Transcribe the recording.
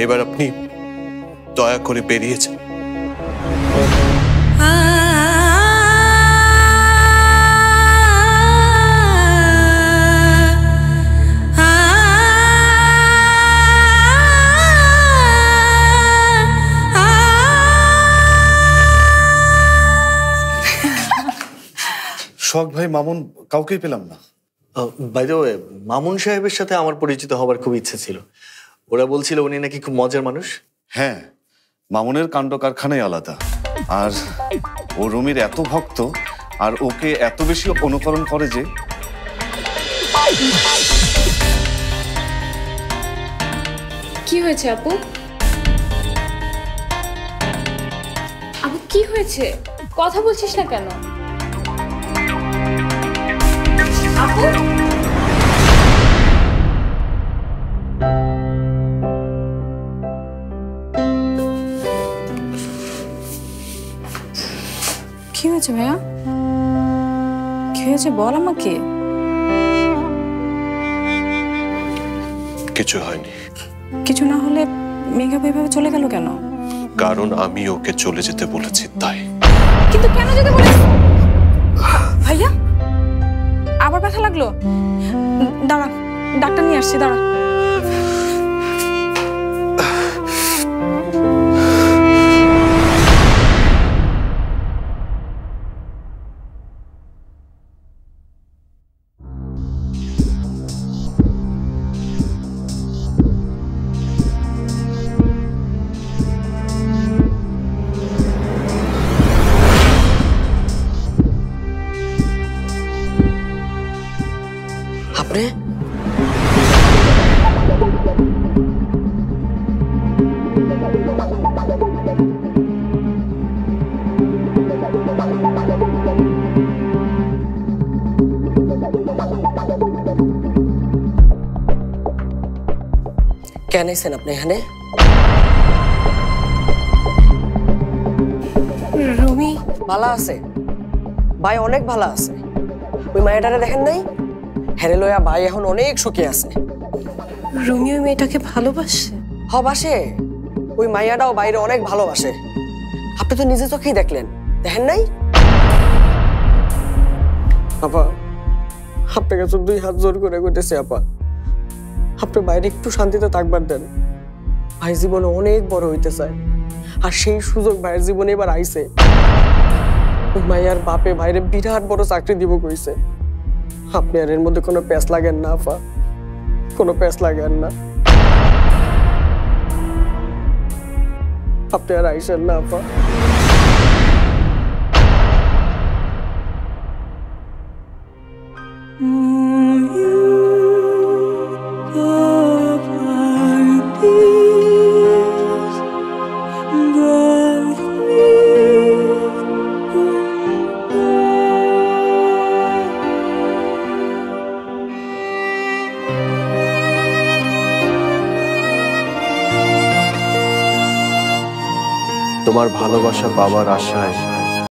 এবার আপনি দয়া করে বেরিয়েছেন। শখ ভাই, মামুন কাউকেই পেলাম না। বাই দ্য ওয়ে, মামুন সাহেবের সাথে আমার পরিচিত হবার খুব ইচ্ছে ছিল। ওরা বলছিল উনি নাকি খুব মজার মানুষ। হ্যাঁ, মামুনের কাণ্ড কারখানাই আলাদা। আর ও রুমির এত ভক্ত, আর ওকে এত বেশি অনুকরণ করে যে। কি হয়েছে আপু? আপু কি হয়েছে? কথা বলছিস না কেন? আপু কি হয়েছে ভাইয়া? কি হয়েছে বল আমাকে। কিছু হয়নি। কিছু না হলে মেঘা এভাবে চলে গেল কেন? কারণ আমি ওকে চলে যেতে বলেছি তাই। কিন্তু কেন যেতে বলিস ভাইয়া? আবার ব্যথা লাগলো? দাঁড়া, ডাক্তার নিয়ে আসছি, দাঁড়া। আপনি কেন এসেছেন আপনি এখানে? রুমি ভালো আছে ভাই, অনেক ভালো আছে। ওই মায়াটারে দেখেন নাই? হেরে লয়া ভাই এখন অনেক সুখে আছে। রুমি ওই মেয়েটাকে ভালোবাসে? বাসে। ওই মাইয়াটাও বাইরে অনেক ভালোবাসে। আপনি তো নিজে চোখেই দেখলেন, দেখেন নাই? আপা, আপনার কাছে 2 হাত জোর করে কইতেছি আপা, আপনি বাইরে একটু শান্তিতে থাকবার দেন। ভাই জীবনে অনেক বড় হইতে চায়, আর সেই সুযোগ ভাইয়ের জীবনে এবার আইছে। ওই মাইয়ার বাপে ভাইরে বিরাট বড় চাকরি দিব কইছে। আপনি আর এর মধ্যে কোনো প্যাঁচ লাগেন না আপা, কোনো প্যাঁচ লাগেন না। আপনি আর আইসেন না আপা। তোমার ভালোবাসা পাওয়ার আশায়